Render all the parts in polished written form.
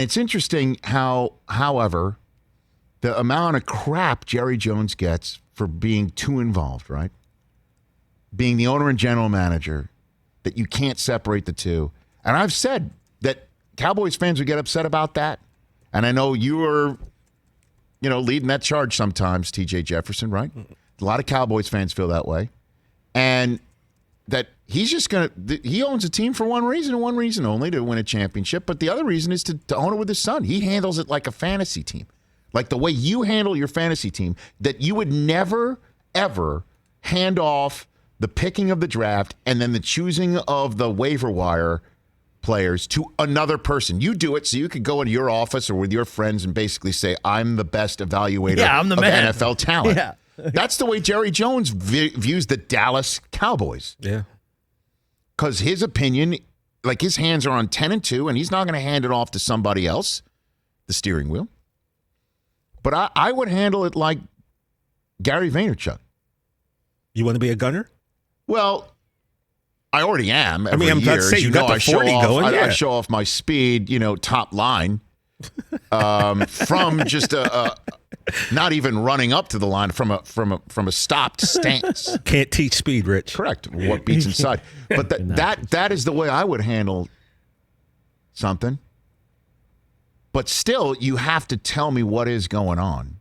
It's interesting how, however, the amount of crap Jerry Jones gets for being too involved, right? Being the owner and general manager, that you can't separate the two. And I've said that Cowboys fans would get upset about that. And I know you are, leading that charge sometimes, TJ Jefferson, right? A lot of Cowboys fans feel that way. And that he's just he owns a team for one reason and one reason only, to win a championship. But the other reason is to own it with his son. He handles it like a fantasy team. Like the way you handle your fantasy team, that you would never, ever hand off the picking of the draft and then the choosing of the waiver wire players to another person. You do it so you could go into your office or with your friends and basically say, I'm the best evaluator I'm the of man. NFL talent. Yeah. That's the way Jerry Jones views the Dallas Cowboys. Yeah. Because his opinion, like his hands are on 10-2, and he's not going to hand it off to somebody else, the steering wheel. But I would handle it like Gary Vaynerchuk. You want to be a gunner? Well, I already am. Every I'm year, about to say, you got the 40 going. I show off my speed, top line, from just a not even running up to the line, from a stopped stance. Can't teach speed, Rich. Correct. What beats inside. But that is the way I would handle something. But still, you have to tell me what is going on,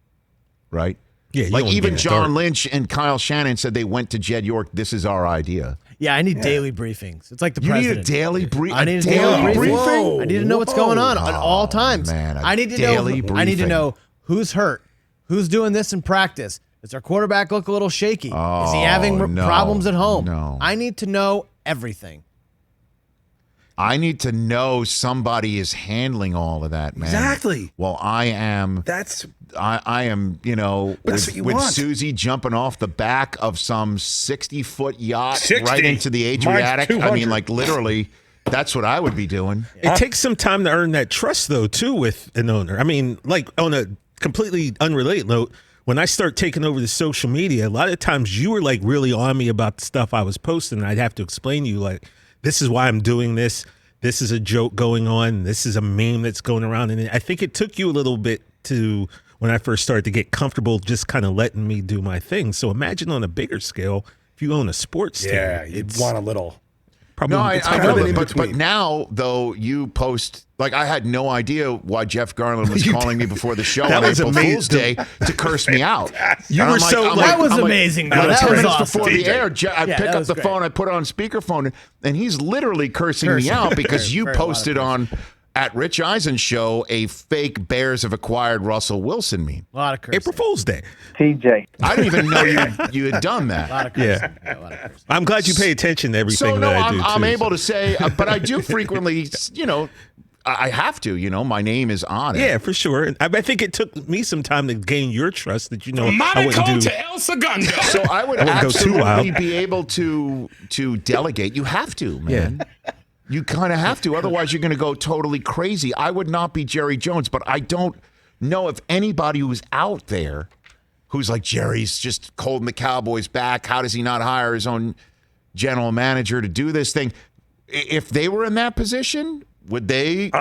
right? Yeah, like even John Lynch and Kyle Shannon said they went to Jed York. This is our idea. Yeah, I need daily briefings. It's like the You president. need a daily briefing. I need a daily briefing. Whoa. I need to know what's going on at all times. Man, I need to know. briefing. I need to know who's hurt, who's doing this in practice. Does our quarterback look a little shaky? Is he having problems at home? No. I need to know everything. I need to know somebody is handling all of that, man. Exactly. Well, I am. I am, with Susie jumping off the back of some 60-foot yacht right into the Adriatic. I mean, like literally, that's what I would be doing. It takes some time to earn that trust, though, too, with an owner. I mean, like on a completely unrelated note, when I start taking over the social media, a lot of times you were like really on me about the stuff I was posting. And I'd have to explain to you, like, this is why I'm doing this. This is a joke going on. This is a meme that's going around. And I think it took you a little bit to, when I first started to get comfortable just kind of letting me do my thing. So imagine on a bigger scale, if you own a sports team. Yeah, you'd want a little. Probably, no, I know that, but between. now, though, you post, like I had no idea why Jeff Garland was calling me before the show That on was April amazing. Fool's Day to curse me out. You And were I'm like- so I'm like- That was I'm amazing, Like, though. That 10 was minutes awesome. before the DJ. air, I Yeah, pick that up was the great. phone, I put it on speakerphone, and he's literally cursing me out because you Very lot of posted on at Rich Eisen Show a fake Bears have acquired Russell Wilson meme. A lot of cursing. April Fool's Day. TJ. I didn't even know you had done that. A lot of cursing. Yeah. A lot of cursing. I'm glad you pay attention to everything So no, that I do. I'm too, able so. to say, but I do frequently, I have to, my name is on it. Yeah, for sure. And I think it took me some time to gain your trust that I Monaco wouldn't do. to El Segundo. So I would wouldn't go too absolutely wild. be able to delegate. You have to, man. You kind of have to. Otherwise, you're going to go totally crazy. I would not be Jerry Jones, but I don't know if anybody who's out there who's like, Jerry's just holding the Cowboys back. How does he not hire his own general manager to do this thing? If they were in that position, would they?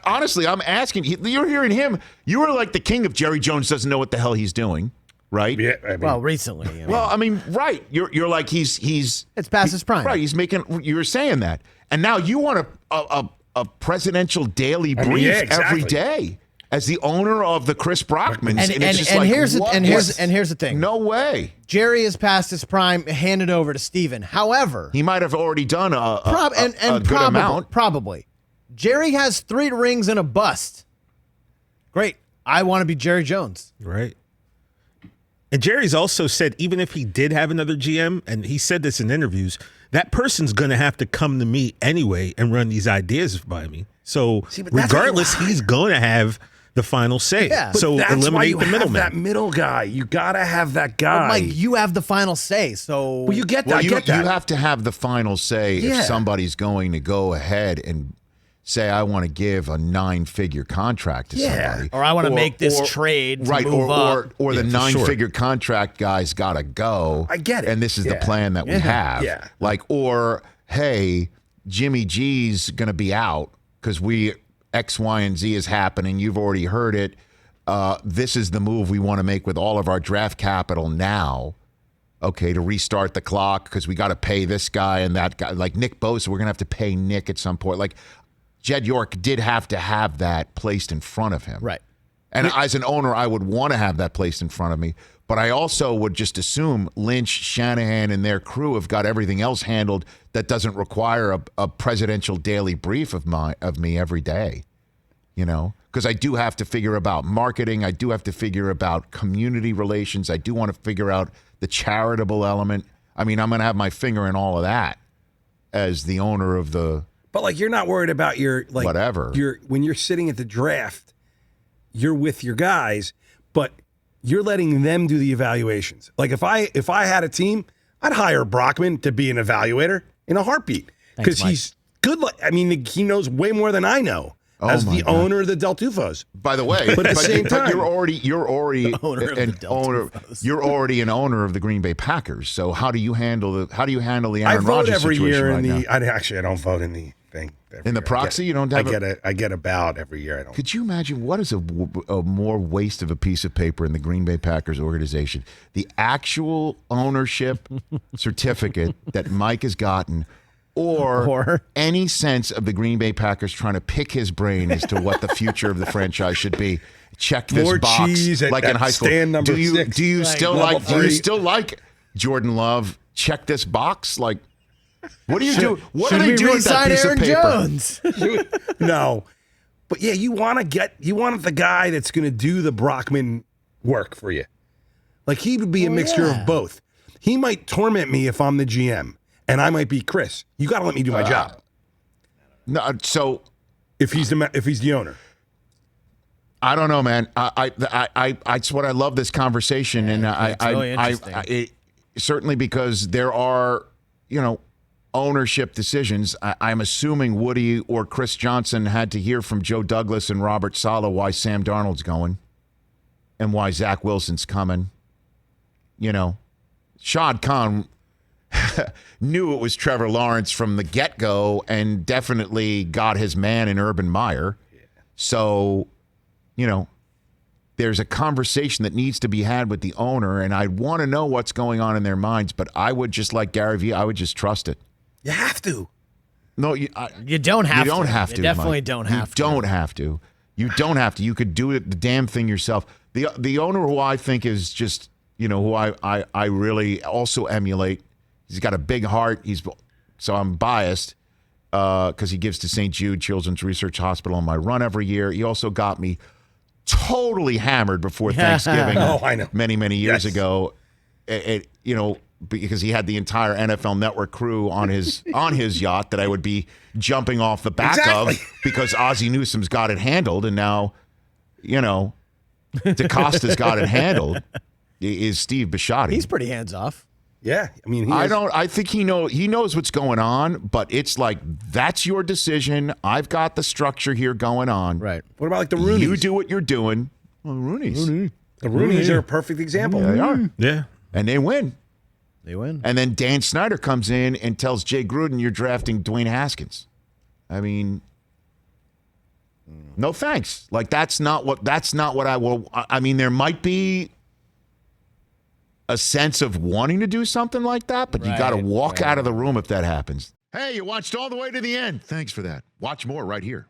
Honestly, I'm asking. You're hearing him. You are like the king of Jerry Jones doesn't know what the hell he's doing, right? Yeah, I mean, Well, recently. Well, I mean, right. You're like he's it's past his prime. right. He's making. You were saying that, and now you want a presidential daily brief yeah, exactly. every day as the owner of the Chris Brockmans, And it's just and like, here's what? here's the thing. No way. Jerry is past his prime. Handed over to Steven. However, He might have already done a good probably, amount. Probably. Jerry has 3 rings and a bust. Great. I want to be Jerry Jones. Right. And Jerry's also said, even if he did have another GM, and he said this in interviews, that person's going to have to come to me anyway and run these ideas by me. So but that's regardless, what you- he's going to have the final say. Yeah. But So that's why eliminate you the have middleman. that middle guy. You gotta have that guy. Mike, you have the final say. So well, you get that. Well, I you get that. have to have the final say Yeah. if somebody's going to go ahead and say, I want to give a 9-figure contract to somebody. Or I want to make this trade to right, move up. or the Yeah, for sure. 9-figure contract guy's got to go. I get it. And this is the Yeah. plan that we have. Yeah. Like, or, hey, Jimmy G's going to be out because we X, Y, and Z is happening. You've already heard it. This is the move we want to make with all of our draft capital now. Okay, to restart the clock because we got to pay this guy and that guy. Like Nick Bosa, we're going to have to pay Nick at some point. Like Jed York did have to have that placed in front of him. Right. And as an owner, I would want to have that placed in front of me. But I also would just assume Lynch, Shanahan, and their crew have got everything else handled that doesn't require a presidential daily brief of me every day. You know, because I do have to figure about marketing. I do have to figure about community relations. I do want to figure out the charitable element. I mean, I'm going to have my finger in all of that as the owner of the. But like, you're not worried about your like whatever. When you're sitting at the draft, you're with your guys, but you're letting them do the evaluations. Like if I had a team, I'd hire Brockman to be an evaluator in a heartbeat because he's good. I mean, he knows way more than I know as the owner of the Del Tufos. By the way, but at the same time, you're already you're already an owner of the Green Bay Packers. So how do you handle the Aaron Rodgers every year right in now? I don't vote in the thing. In the proxy, you don't have. I get a ballot every year. I don't. Could you imagine what is a more waste of a piece of paper in the Green Bay Packers organization? The actual ownership certificate that Mike has gotten, or any sense of the Green Bay Packers trying to pick his brain as to what the future of the franchise should be. Check this more box, cheese at, like in high school. Stand number 6. Do you still like Jordan Love? Check this box, like. What do you do? What do they do with that piece Aaron of paper? Jones? No, but yeah, you want the guy that's going to do the Brockman work for you. Like he would be a mixture of both. He might torment me if I'm the GM, and I might be Chris. You got to let me do my job. No, so if he's the owner. I don't know, man. It's what I love this conversation, and really certainly because there are, ownership decisions. I'm assuming Woody or Chris Johnson had to hear from Joe Douglas and Robert Saleh why Sam Darnold's going and why Zach Wilson's coming. Shad Khan knew it was Trevor Lawrence from the get-go and definitely got his man in Urban Meyer. So, there's a conversation that needs to be had with the owner, and I want to know what's going on in their minds, but I would just like Gary Vee, I would just trust it. You have to. No, you don't have to. You don't have to. You definitely Mike. don't have to. You don't have to. You don't have to. You could do it the damn thing yourself. The owner who I think is just, who I really also emulate. He's got a big heart. So I'm biased because he gives to St. Jude Children's Research Hospital on my run every year. He also got me totally hammered before Thanksgiving. I know. Many years ago. Because he had the entire NFL Network crew on his yacht that I would be jumping off the back of because Ozzie Newsome's got it handled, and now, DaCosta's got it handled. Is Steve Bisciotti? He's pretty hands off. Yeah, I mean, I think he knows what's going on, but it's like that's your decision. I've got the structure here going on. Right. What about like the Roonies? You do what you're doing. Well, The Roonies are a perfect example. Yeah, they are. Yeah. And they win. They win. And then Dan Snyder comes in and tells Jay Gruden, you're drafting Dwayne Haskins. I mean, no thanks. Like, that's not what I will. I mean, there might be a sense of wanting to do something like that, but you got to walk out of the room if that happens. Hey, you watched all the way to the end. Thanks for that. Watch more right here.